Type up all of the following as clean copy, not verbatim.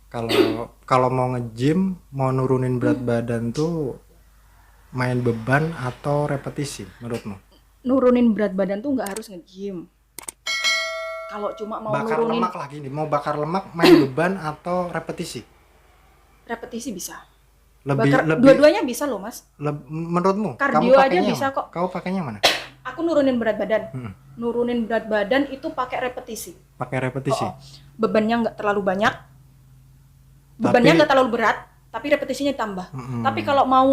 Kalau kalau mau nge-gym, mau nurunin berat badan tuh main beban atau repetisi menurutmu? Nurunin berat badan tuh nggak harus nge-gym. Kalau cuma mau Bakar nurunin lemak lagi nih, mau bakar lemak main beban atau repetisi? repetisi bisa. Lebih Bakar lebih dua-duanya bisa loh, Mas. menurutmu? Kamu Kardio aja pakainya yang bisa mana? kok. Kamu pakainya yang mana? Aku nurunin berat badan. Hmm, Nurunin berat badan itu pakai repetisi. pakai Oh, repetisi. oh. Bebannya nggak terlalu banyak, bebannya Tapi nggak terlalu berat, tapi repetisinya ditambah. Tapi hmm, kalau mau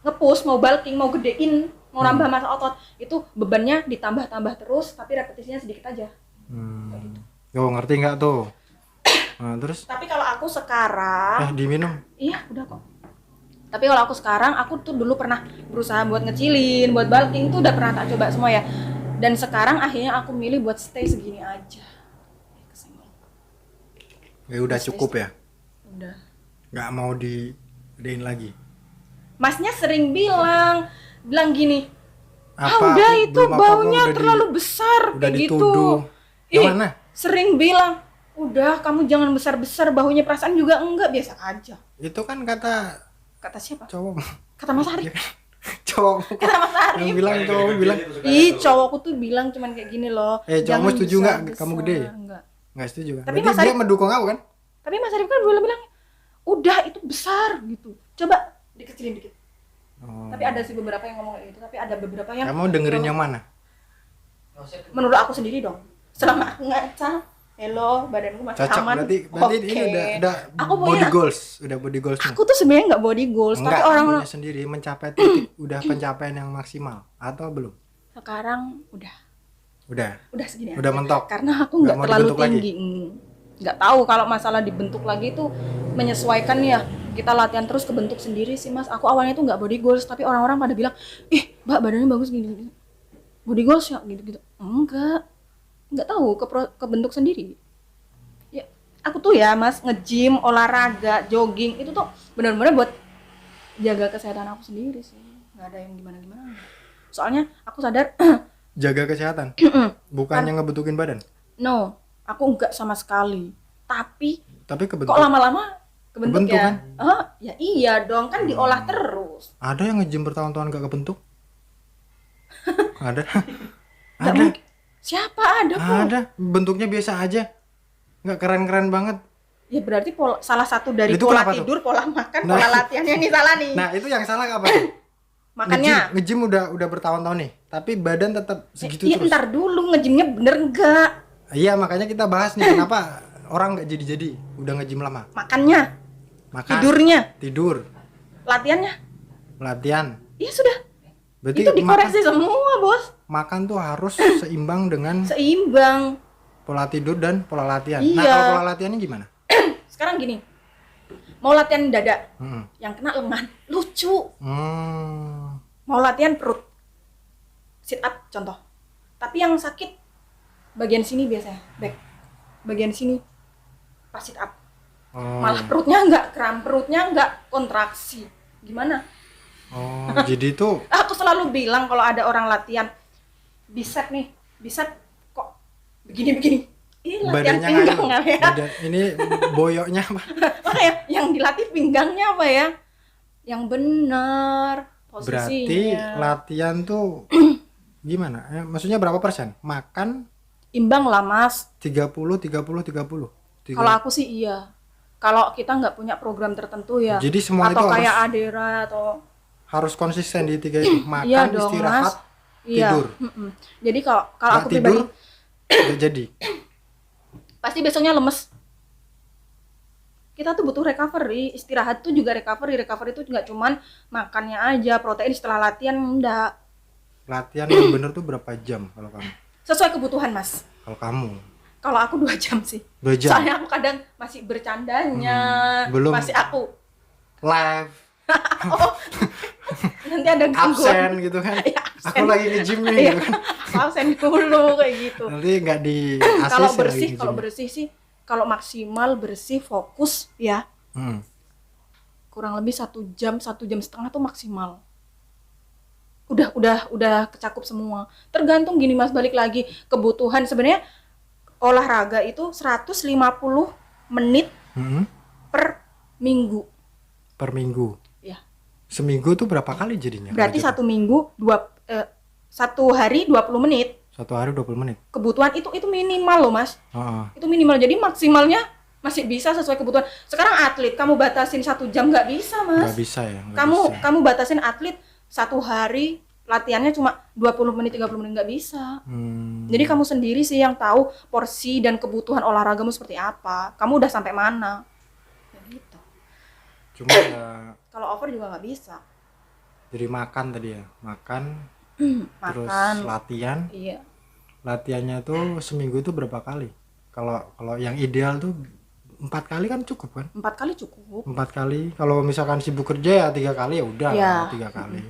nge-push, mau bulking, mau gedein, mau nambah hmm, massa otot, itu bebannya ditambah-tambah terus, tapi repetisinya sedikit aja. Kayak gitu. Yo, ngerti nggak tuh? Nah, terus Tapi kalau aku sekarang, diminum. iya udah kok. Tapi kalau aku sekarang, aku tuh dulu pernah berusaha buat ngecilin, buat bulking tuh udah pernah tak coba semua ya. Dan sekarang akhirnya aku milih buat stay segini aja. Kesenggol. Ya udah Stay, cukup stay. ya. Udah. Nggak mau digedein lagi. Masnya sering bilang gini, Apa udah aku itu belum apa-apa baunya udah terlalu besar udah kayak gitu. dituduh. Yang Ih, mana? sering bilang, udah kamu jangan besar-besar baunya, perasaan juga enggak, biasa aja. Itu kan kata Kata siapa? cowok. Kata Mas Arif. Cowok Kata Mas yang Arif. bilang, cowok bilang. Ih, cowokku tuh bilang cuman kayak gini loh. Cowokmu Jangan setuju nggak besar-besar. kamu gede? Enggak. Nggak setuju kan? Tapi Berarti Mas dia Arif, mendukung aku kan? tapi Mas Arif kan dulu bilang, udah itu besar gitu. Coba dikecilin dikit. Oh. Tapi ada sih beberapa yang ngomong kayak gitu, tapi ada beberapa yang Kamu dengerin yang mana? menurut aku sendiri dong. Selama aku ngaca, hello, badanku masih Cocok aman. berarti ini Oke. udah Aku body punya, goals, udah body goalsnya. aku tuh sebenarnya nggak body goals, Enggak, tapi orang-orang punya sendiri mencapai titik udah pencapaian yang maksimal atau belum? sekarang udah segini Udah aja. mentok. Karena aku Nggak nggak mau terlalu dibentuk lagi? tinggi. Nggak tahu kalau masalah dibentuk lagi itu menyesuaikan ya. Kita latihan terus kebentuk sendiri sih Mas. Aku awalnya tuh nggak body goals, tapi orang-orang pada bilang, ih Mbak badannya bagus gini. Body goals ya gitu-gitu. Nggak tahu kebentuk sendiri. Ya, aku tuh ya Mas nge-gym, olahraga, jogging itu tuh benar-benar buat jaga kesehatan aku sendiri sih. Nggak ada yang gimana-gimana. Soalnya aku sadar, Jaga kesehatan, bukannya ngebentukin badan. no, aku enggak sama sekali. Tapi Tapi kok kebentuk. lama-lama kebentuk Kebentuk ya? kan? Ya iya dong, kan diolah terus. Ada yang nge-gym bertahun-tahun gak kebentuk? Ada. Nggak Ada. mungkin. Siapa ada kok? Ada. Bentuknya biasa aja. Nggak keren-keren banget. Ya berarti salah satu dari Itu pola kenapa tuh? tidur, pola makan, Nah. pola latihannya nih salah nih. Nah, itu yang salah apa tuh? Makannya. Nge-gym udah bertahun-tahun nih, tapi badan tetap segitu Iya terus. ntar dulu ngejimnya bener enggak? Iya, makanya kita bahas nih kenapa orang nggak jadi-jadi udah nge-gym lama. Makannya, Makan, tidurnya, tidur, latihannya. latihan. Iya sudah. Berarti Itu dikoreksi semua bos. makan tuh harus seimbang dengan Seimbang. pola tidur dan pola latihan. Nah, Iya. kalau pola latihannya gimana? Sekarang gini, mau latihan dada, Hmm. yang kena lengan, lucu. Hmm. Mau latihan perut, sit up contoh. Tapi yang sakit bagian sini biasanya, back. Bagian sini pas sit up. Oh. Malah perutnya enggak kram, perutnya enggak kontraksi. Gimana? Oh, jadi itu Aku selalu bilang kalau ada orang latihan bicep nih, bicep kok begini-begini. Ini latihan badannya pinggang ngayuh. ya. Ini boyoknya apa? Makanya yang dilatih pinggangnya apa ya? Yang benar Berarti posisinya. latihan tuh gimana? Maksudnya berapa persen? Makan Imbang lah mas. 30 30 30. Kalau aku sih iya. Kalau kita nggak punya program tertentu ya. Jadi semua atau itu kayak harus Adera atau harus konsisten di tiga itu. Makan, iya dong istirahat, mas. Iya. tidur. Jadi kalau Nggak aku tidur, pribadi nggak jadi. pasti besoknya lemes. Kita tuh butuh recovery, istirahat tuh juga recovery itu nggak cuman makannya aja, protein setelah latihan enggak. Latihan yang bener tuh berapa jam kalau kamu? Sesuai kebutuhan mas. Kalau kamu Kalau aku 2 jam sih. 2 jam. Soalnya aku kadang masih bercandanya, belum. masih aku Live, nanti ada gangguan. absen gitu kan. Ya, absen. Aku lagi nge-gym nih Iya, gitu kan. absen dulu kayak gitu. Nanti nggak di Kalau ACC bersih, lagi kalau nge-gym. bersih sih, kalau maksimal bersih fokus ya Hmm. kurang lebih 1 jam, 1,5 jam tuh maksimal. Udah kecakup semua. Tergantung gini mas, balik lagi kebutuhan. Sebenarnya olahraga itu 150 menit Hmm. per minggu. Per minggu. Ya. Seminggu tuh berapa kali jadinya? Berarti kalau satu minggu 1 hari 20 menit. Satu hari 20 menit. Kebutuhan itu minimal loh, Mas. Heeh. Itu minimal. Jadi maksimalnya masih bisa sesuai kebutuhan. Sekarang atlet kamu batasin 1 jam nggak bisa, Mas. Nggak bisa ya. Nggak Kamu bisa. kamu batasin atlet 1 hari latihannya cuma 20 menit 30 menit, nggak bisa. Jadi kamu sendiri sih yang tahu porsi dan kebutuhan olahragamu seperti apa. Kamu udah sampai mana? Ya gitu. Cuma ya Kalau over juga nggak bisa. jadi makan tadi ya. Makan terus Makan. latihan. Iya. Latihannya tuh seminggu itu berapa kali? Kalau yang ideal tuh 4 kali kan cukup kan? 4 kali cukup. 4 kali. Kalau misalkan sibuk kerja ya 3 kali ya udah Ya. 3 kali.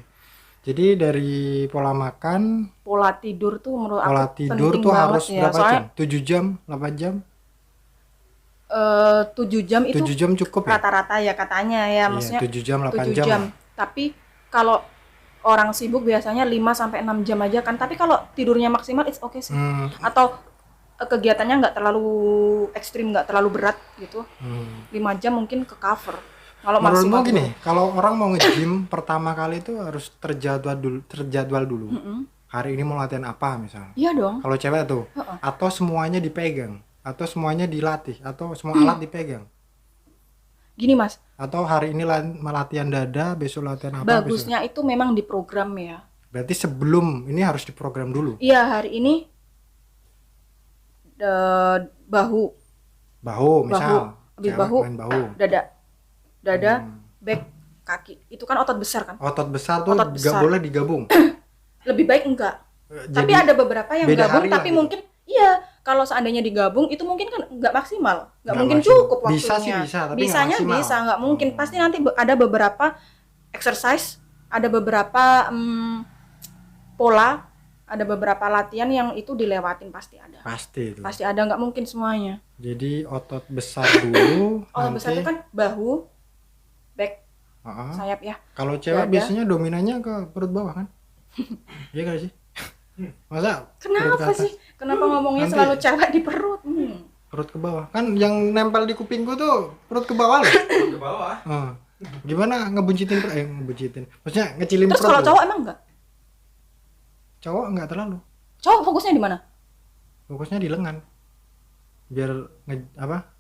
Jadi dari pola makan, Pola tidur tuh menurut pola aku tidur penting tuh banget harus ya. berapa Soalnya jam? 7 jam, 8 jam? 7 jam itu 7 jam cukup ya? rata-rata ya katanya ya. Iya, Maksudnya 7 jam, 8 7 jam. jam. lah. Tapi kalau orang sibuk biasanya 5 sampai 6 jam aja kan. Tapi kalau tidurnya maksimal it's okay sih. Atau kegiatannya nggak terlalu ekstrim, nggak terlalu berat gitu. 5 jam mungkin ke cover. Kalau Menurutmu maksimal gini, kalau orang mau nge-gym pertama kali itu harus terjadwal dulu. Hari ini mau latihan apa misalnya? Iya dong. Kalau cewek tuh, atau semuanya dipegang, atau semuanya dilatih, atau semua alat dipegang. Gini Mas, Atau hari ini latihan dada, besok latihan apa? bagusnya itu memang diprogram ya. Berarti sebelum ini harus diprogram dulu. Iya, hari ini bahu, Bahu, misal. habis Cewek bahu, main bahu. dada, back, kaki. Itu kan otot besar kan? Otot besar tuh Otot nggak besar. boleh digabung. Lebih baik enggak. Tapi Jadi ada beberapa yang beda gabung hari lah tapi gitu. mungkin iya, kalau seandainya digabung itu mungkin kan nggak maksimal. Nggak Nggak mungkin maksimal. cukup waktunya. Bisa sih bisa, tapi nggak Bisanya maksimal. bisa, nggak mungkin. Pasti nanti ada beberapa exercise, ada beberapa pola, ada beberapa latihan yang itu dilewatin pasti ada. pasti itu. Pasti ada, nggak mungkin semuanya. Jadi otot besar dulu. Otot besar itu kan bahu, back, Heeh. sayap ya. Kalau cewek Dada. biasanya dominannya ke perut bawah kan? Iya gak sih? Masa perut ke Kenapa atas? sih? Kenapa ngomongnya Nanti- selalu cewek di perut? Perut ke bawah. Kan yang nempel di kupingku tuh perut ke bawah loh. Ke bawah. Gimana ngebuncitin perut? Ngebuncitin. Maksudnya ngecilin Terus perut. kalau tuh. cowok emang enggak? Cowok enggak terlalu. Cowok fokusnya di mana? Fokusnya di lengan. Biar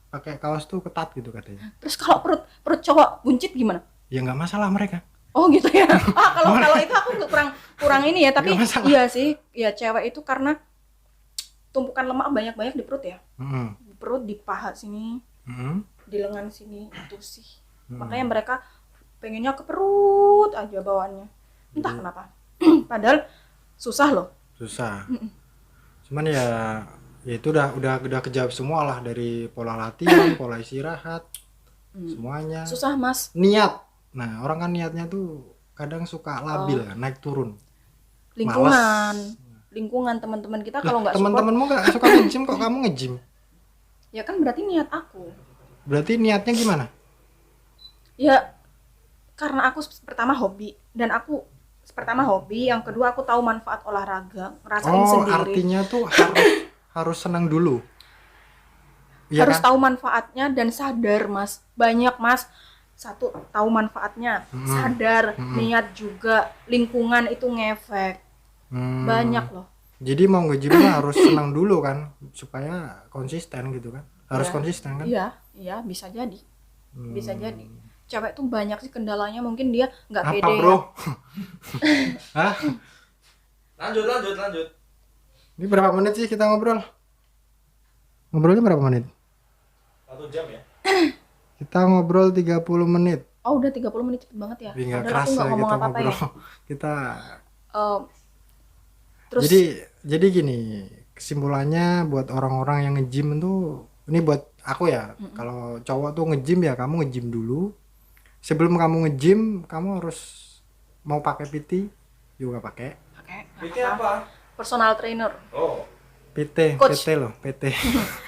pakai kaos tuh ketat gitu katanya. Terus kalau perut cowok buncit gimana? Ya nggak masalah mereka. Oh gitu ya. Kalau itu aku kurang ini ya, tapi Nggak masalah. iya sih, ya cewek itu karena tumpukan lemak banyak-banyak di perut ya. Mm-mm. Di perut, di paha sini, Mm-mm. di lengan sini itu sih. Makanya mereka pengennya ke perut aja bawaannya. Entah kenapa. Padahal susah loh. Susah. Cuman ya itu udah kejawab semua lah, dari pola latihan, pola istirahat, semuanya. Susah, Mas. Niat. Nah, orang kan niatnya tuh kadang suka labil kan, naik turun. Lingkungan teman-teman kita kalau nggak support, Teman-temanmu nggak suka nge-gym kok kamu nge-gym? ya kan berarti niat aku. Berarti niatnya gimana? Ya karena aku pertama hobi, yang kedua aku tahu manfaat olahraga, ngerasain sendiri. Artinya tuh harus senang dulu. Iya Harus kan? tahu manfaatnya dan sadar, Mas. Banyak, Mas. Satu, tahu manfaatnya, sadar, niat juga, lingkungan itu ngefek. Banyak loh. Jadi mau nge-gym tuh harus senang dulu kan, supaya konsisten gitu kan. Harus Iya. konsisten kan? Iya, bisa jadi. Bisa jadi. Cewek tuh banyak sih kendalanya, mungkin dia nggak Apa pede. bro? Hah? Lanjut. Ini berapa menit sih kita ngobrol? Ngobrolnya berapa menit? 1 jam ya. Kita ngobrol 30 menit. Oh, udah 30 menit cepet banget ya. Tapi nggak Padahal aku kerasa nggak ngomong kita apa-apa ngobrol. ya. Kita Terus jadi gini, kesimpulannya buat orang-orang yang nge-gym tuh, ini buat aku ya, kalau cowok tuh nge-gym ya kamu nge-gym dulu. Sebelum kamu nge-gym, kamu harus mau pakai PT juga pakai. pakai PT apa? personal trainer Oh. PT, Coach. PT loh, PT.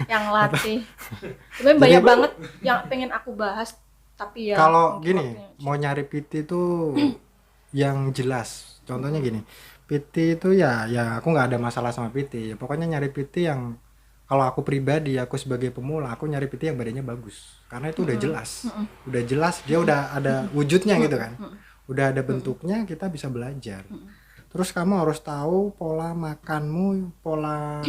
yang latih. Sebenarnya banyak banget yang pengen aku bahas, tapi ya Kalau mungkin gini, waktunya. mau nyari PT tuh yang jelas. Contohnya gini, PT itu ya aku nggak ada masalah sama PT. Ya, pokoknya nyari PT yang kalau aku pribadi, aku sebagai pemula, aku nyari PT yang badannya bagus. Karena itu udah jelas. Udah jelas, dia udah ada wujudnya gitu kan. Udah ada bentuknya, kita bisa belajar. Terus kamu harus tahu pola makanmu, pola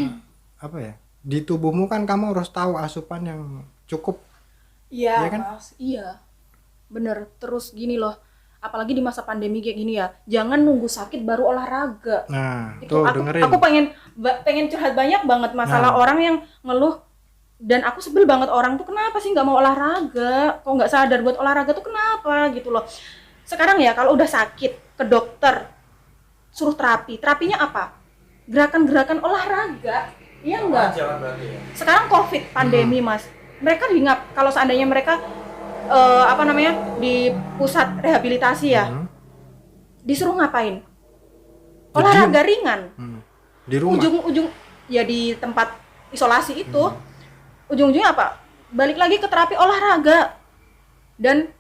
apa ya? Di tubuhmu kan kamu harus tahu asupan yang cukup. Iya Iya kan? Mas, iya. Bener, terus gini loh. Apalagi di masa pandemi kayak gini ya, jangan nunggu sakit baru olahraga. Nah, Itu tuh aku dengerin. aku pengen curhat banyak banget masalah Nah. orang yang ngeluh, dan aku sebel banget orang tuh kenapa sih nggak mau olahraga, kok nggak sadar buat olahraga tuh kenapa gitu loh. Sekarang ya kalau udah sakit ke dokter suruh terapinya apa? Gerakan-gerakan olahraga, iya enggak? Jalan berarti ya. Sekarang COVID pandemi Mas, mereka diingat kalau seandainya mereka di pusat rehabilitasi ya, disuruh ngapain? Olahraga ringan. Di rumah. Ujung-ujung ya di tempat isolasi itu, ujung-ujungnya apa? Balik lagi ke terapi olahraga dan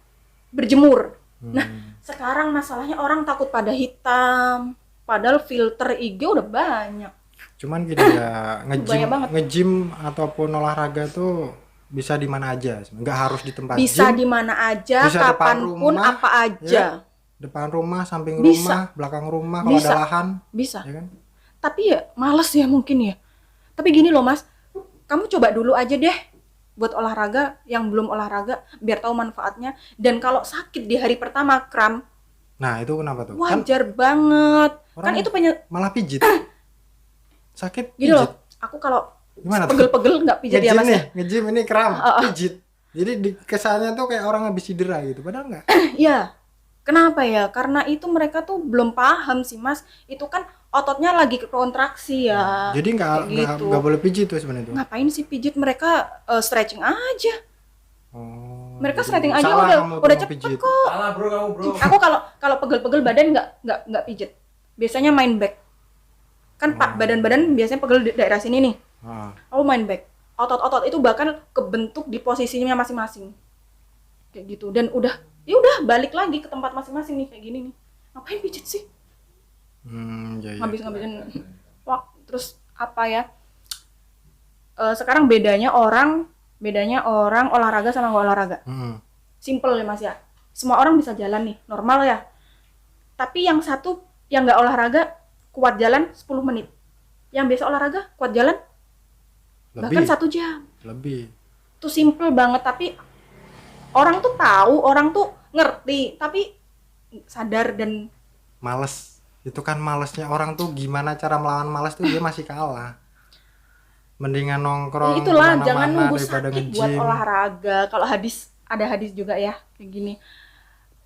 berjemur. Nah, sekarang masalahnya orang takut pada hitam, padahal filter IG udah banyak. Cuman gini ya, Banyak banget. nge-gym ataupun olahraga tuh bisa di mana aja, nggak harus di tempat Bisa gym. di mana aja, Bisa depan kapanpun, rumah, apa aja. ya. Depan rumah, samping Bisa. rumah, belakang rumah, kalau Bisa. ada lahan, Bisa. ya kan? Tapi ya males ya mungkin ya. Tapi gini loh Mas, kamu coba dulu aja deh buat olahraga yang belum olahraga biar tahu manfaatnya. Dan kalau sakit di hari pertama kram, Nah, itu kenapa tuh? Kan wajar banget. Kan orang itu malah pijit. Sakit gini pijit. loh. Aku kalau Gimana tuh? pegel-pegel nggak pijat ya Nge-gym Mas nih, ya. nge-gym ini kram, pijit. Jadi kesannya tuh kayak orang habis cedera gitu, padahal enggak. Iya. Kenapa ya? Karena itu mereka tuh belum paham sih Mas. Itu kan ototnya lagi kontraksi ya. Jadi Kayak gitu. nggak boleh pijit tuh sebenarnya tuh. Ngapain sih pijit? Mereka stretching aja. Oh, Mereka jadi stretching aja salah udah kamu tuh mau cepet pijit. kok. Salah bro kamu bro. Aku kalau pegel-pegel badan nggak pijit. Biasanya main back. Kan badan-badan biasanya pegel di daerah sini nih. Ah. Aku main back. Otot-otot itu bahkan kebentuk di posisinya masing-masing. Kayak gitu. Dan udah balik lagi ke tempat masing-masing nih kayak gini nih. Ngapain pijit sih? Ya, ya. Ngabisin wah, terus apa ya? Sekarang bedanya orang olahraga sama nggak olahraga. Simple ya Mas ya. Semua orang bisa jalan nih, normal ya. Tapi yang satu yang nggak olahraga kuat jalan 10 menit. Yang biasa olahraga kuat jalan bahkan 1 jam. Lebih. Itu simple banget, tapi orang tuh tahu, orang tuh ngerti, tapi sadar dan Males. Itu kan malesnya orang tuh, gimana cara melawan males tuh dia masih kalah. Mendingan nongkrong itulah kemana-mana jangan nunggu daripada sakit buat nge-gym. olahraga. Kalau ada hadis juga ya kayak gini.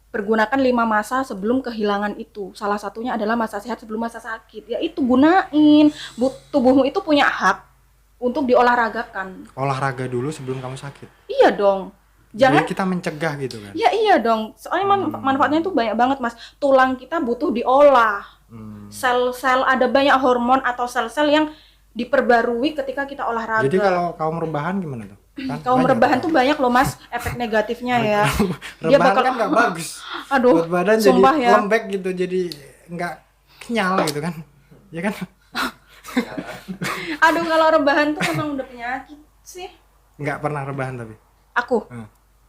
Pergunakan 5 masa sebelum kehilangan itu. Salah satunya adalah masa sehat sebelum masa sakit. Ya itu gunain. Tubuhmu itu punya hak untuk diolahragakan. Olahraga dulu sebelum kamu sakit. Iya dong. Jangan Jadi kita mencegah gitu kan. ya iya dong. Soalnya manfaatnya itu banyak banget Mas. Tulang kita butuh diolah. Sel-sel ada banyak hormon atau sel-sel yang diperbarui ketika kita olahraga. Jadi kalau kaum rebahan gimana tuh? Kan Kaum banyak rebahan tuh. tuh banyak loh Mas efek negatifnya ya. Rebahan kan nggak bagus. Aduh, Buat badan jadi sumpah ya. lembek gitu, jadi nggak kenyal gitu kan. Ya kan? Aduh, kalau rebahan tuh memang udah penyakit sih. Nggak pernah rebahan tapi. Aku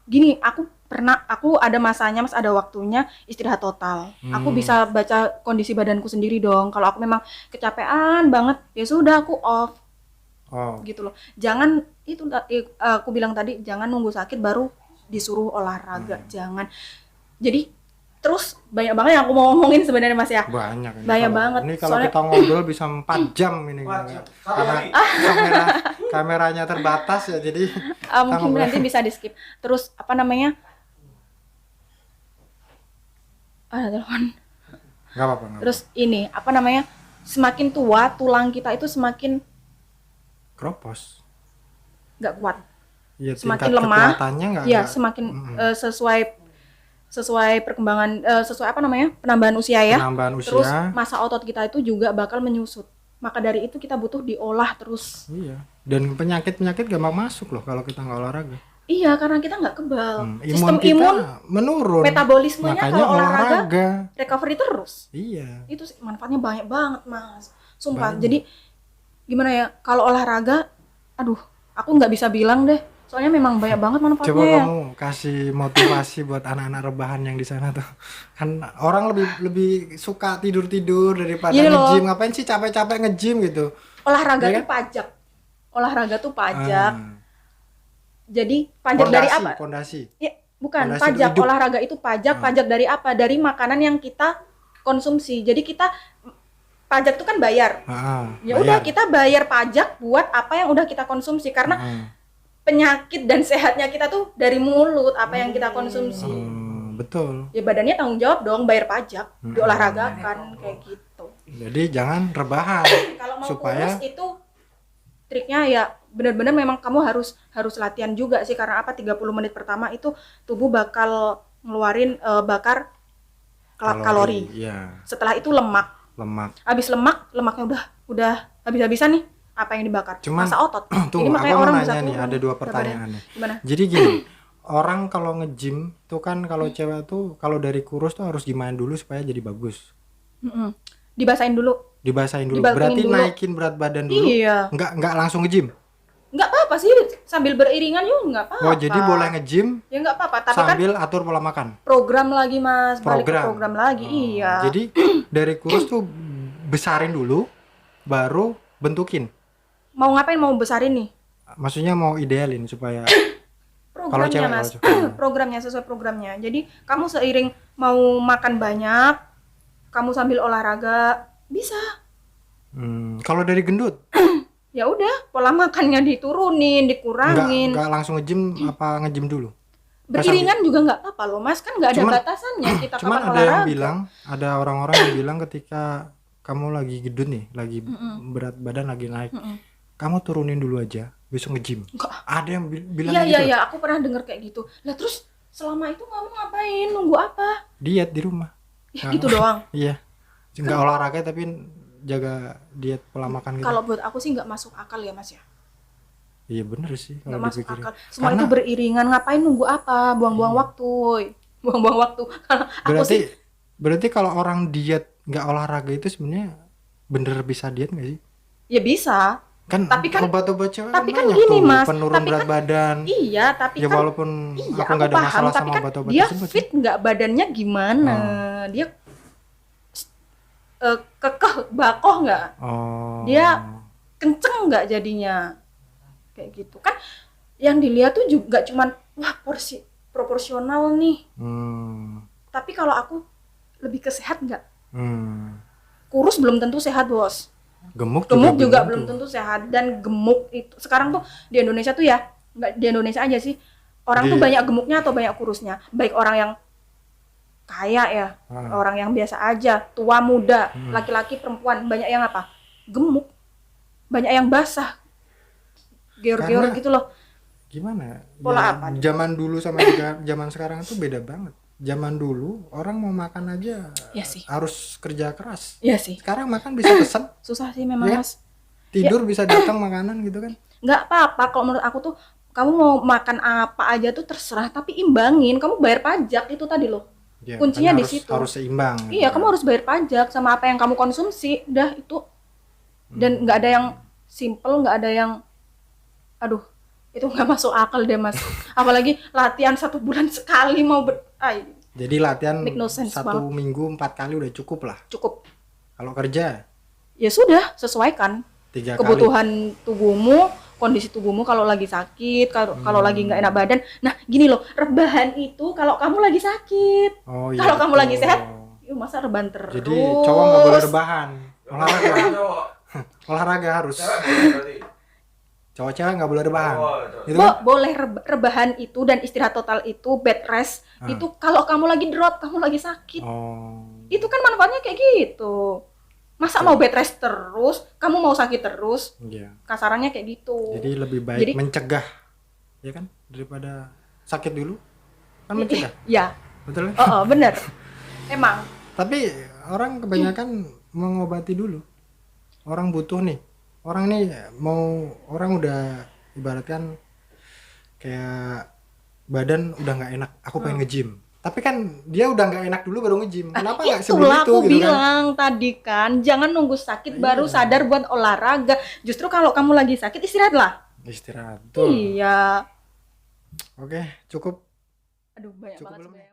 gini, aku ada masanya Mas, ada waktunya istirahat total. Aku bisa baca kondisi badanku sendiri dong. Kalau aku memang kecapean banget, ya sudah aku off. Oh. Gitu loh. Jangan itu aku bilang tadi, jangan nunggu sakit baru disuruh olahraga. Jangan. Jadi terus banyak banget yang aku mau ngomongin sebenarnya Mas ya. Banyak ini. Banyak Kalau- banget. Ini kalau Soalnya- kita ngobrol bisa 4 jam ini. Wajib. Karena kameranya terbatas ya, jadi Mungkin ngobrol. nanti bisa di skip. Terus apa namanya? Ada telepon. nggak apa-apa. Terus ini apa namanya? Semakin tua tulang kita itu semakin Kropos. nggak kuat. Ya, Semakin tingkat lemah. kekuatannya nggak. Iya, semakin sesuai perkembangan sesuai apa namanya? Penambahan usia ya. Penambahan usia. Terus masa otot kita itu juga bakal menyusut. Maka dari itu kita butuh diolah terus. Iya. Dan penyakit gampang masuk loh kalau kita nggak olahraga. Iya, karena kita nggak kebal. Imun Sistem kita imun, menurun. metabolismenya Makanya kalau olahraga recovery terus. Iya. Itu manfaatnya banyak banget Mas. Sumpah. Banyak. Jadi gimana ya? Kalau olahraga aduh, aku nggak bisa bilang deh. Soalnya memang banyak banget manfaatnya. Coba ya. kamu kasih motivasi buat anak-anak rebahan yang di sana tuh. Kan orang lebih suka tidur-tidur daripada Gini loh. nge-gym. Ngapain sih capek-capek nge-gym gitu? Olahraga Iya tuh pajak. Olahraga tuh pajak. Ah, Jadi pajak dari apa? Pondasi. Ya, bukan Fondasi pajak. hidup. Olahraga itu pajak. Pajak dari apa? Dari makanan yang kita konsumsi. Jadi kita pajak tuh kan bayar. Ya udah, kita bayar pajak buat apa yang udah kita konsumsi, karena penyakit dan sehatnya kita tuh dari mulut, apa yang kita konsumsi. Betul. Ya badannya tanggung jawab dong bayar pajak, diolahragakan kayak gitu. Jadi jangan rebahan. Kalau mau supaya kurus itu triknya ya benar-benar memang kamu harus latihan juga sih, karena apa, 30 menit pertama itu tubuh bakal ngeluarin bakar kalori. Iya, Setelah itu lemak. Habis lemaknya udah habis-habisan nih, apa yang dibakar? Cuman, masa otot. tunggu, Jadi makanya aku mau orang nanya bisa nih, turun ada 2 berat pertanyaan nih. Gimana? Jadi gini, orang kalau nge-gym tuh kan kalau cewek tuh kalau dari kurus tuh harus gimana dulu supaya jadi bagus? Dibasahin dulu. Dibasahin dulu. Dibalkingin Berarti dulu. naikin berat badan dulu. Iya. Enggak langsung nge-gym. Nggak apa-apa sih, sambil beriringan yuk, nggak apa-apa. Oh, jadi boleh nge-gym Ya nggak apa-apa, tapi kan sambil atur pola makan. program lagi Mas, balik ke Program. program lagi. Iya. Jadi dari kurus tuh besarin dulu baru bentukin. Mau ngapain, mau besarin nih? Maksudnya mau idealin supaya Programnya cewek, Mas. kalau cewek. Programnya, sesuai programnya. Jadi kamu seiring mau makan banyak, kamu sambil olahraga bisa. Kalau dari gendut Ya udah, pola makannya diturunin, dikurangin. enggak langsung nge-gym apa nge-gym dulu? Beriringan juga nggak apa-apa loh Mas, kan nggak ada batasannya kita Cuman kapan ada yang olahraga. bilang, ada orang-orang yang bilang ketika kamu lagi gendut nih, lagi berat badan lagi naik, kamu turunin dulu aja, besok nge-gym. Enggak. Ada yang bilang Iya gitu. iya iya, aku pernah dengar kayak gitu. Lah terus selama itu kamu ngapain? Nunggu apa? Diet di rumah. Ya, gitu doang. Iya. Enggak olahraga tapi jaga diet pola makan gitu. Kalau buat aku sih nggak masuk akal ya Mas ya. Iya bener sih Nggak kalau masuk dipikirin. akal. Semua itu beriringan, ngapain nunggu apa? Buang-buang waktu. Buang-buang waktu. Kalau aku sih Berarti kalau orang diet nggak olahraga itu sebenarnya bener bisa diet nggak sih? ya bisa. Kan Tapi kan- obat-obat cewek tapi kan banyak gini, tuh, Mas. penurun Tapi berat kan- badan. Iya, tapi Ya kan walaupun iya, aku nggak ada paham, masalah tapi sama kan obat-obat dia tersebut. fit nggak, badannya gimana? Dia kekeh bakoh nggak? Oh. Dia kenceng nggak jadinya? Kayak gitu kan. Yang dilihat tuh juga cuman wah porsi proporsional nih. Tapi kalau aku lebih ke sehat nggak? Kurus belum tentu sehat bos. Gemuk Juga belum tentu sehat. Dan gemuk itu sekarang tuh di Indonesia tuh ya, nggak di Indonesia aja sih, orang tuh banyak gemuknya atau banyak kurusnya. Baik orang yang kaya ya, orang yang biasa aja, tua muda, laki-laki perempuan, banyak yang apa? Gemuk, banyak yang basah, geor-geor Karena- gitu loh. Gimana? Pola Ya, apa? Zaman dulu sama zaman sekarang tuh beda banget. Zaman dulu orang mau makan aja Iya sih. harus kerja keras. Iya sih, Sekarang makan bisa pesan, susah sih memang Ya. Mas. tidur bisa datang makanan gitu kan. Nggak apa-apa kalau menurut aku tuh, kamu mau makan apa aja tuh terserah, tapi imbangin. Kamu bayar pajak itu tadi loh. Ya, Kuncinya makanya di situ. Harus seimbang. Iya, kamu harus bayar pajak sama apa yang kamu konsumsi. Udah itu. Dan nggak ada yang simple, nggak ada yang, aduh, itu nggak masuk akal deh Mas. Apalagi latihan 1 bulan sekali mau Jadi latihan Make no sense 1 minggu 4 kali udah cukup lah. cukup. Kalau kerja Ya sudah, sesuaikan 3 kali. kebutuhan tubuhmu, kondisi tubuhmu kalau lagi sakit, kalau lagi nggak enak badan. Nah, gini loh, rebahan itu kalau kamu lagi sakit. Oh, iya, Kalau kamu lagi betul. sehat, yuk masa rebahan terus. Jadi cowok nggak boleh rebahan. Olahraga. Cowok. Olahraga harus. Cewek boleh berarti. Cowok-cewek nggak boleh rebahan. Oh, Gitu kan? Boleh rebahan itu dan istirahat total itu, bed rest itu kalau kamu lagi drop, kamu lagi sakit. Oh. Itu kan manfaatnya kayak gitu. Masa mau bed rest terus, kamu mau sakit terus? Iya. Kasarannya kayak gitu. Jadi lebih baik Jadi- mencegah, ya kan, daripada sakit dulu. Kan mencegah, Ya, betul kan? oh, bener. Emang. Tapi orang kebanyakan mengobati dulu. Orang butuh nih. Orang nih orang udah ibaratkan kayak badan udah nggak enak. Aku pengen nge-gym. Tapi kan dia udah nggak enak dulu baru nge-gym. Kenapa nggak sebelum Itulah itu aku gitu kan? bilang tadi kan, jangan nunggu sakit baru sadar buat olahraga. Justru kalau kamu lagi sakit, istirahatlah. Istirahat tuh. Iya. Oke, cukup. Aduh banyak Cukup banget belum? sebenarnya.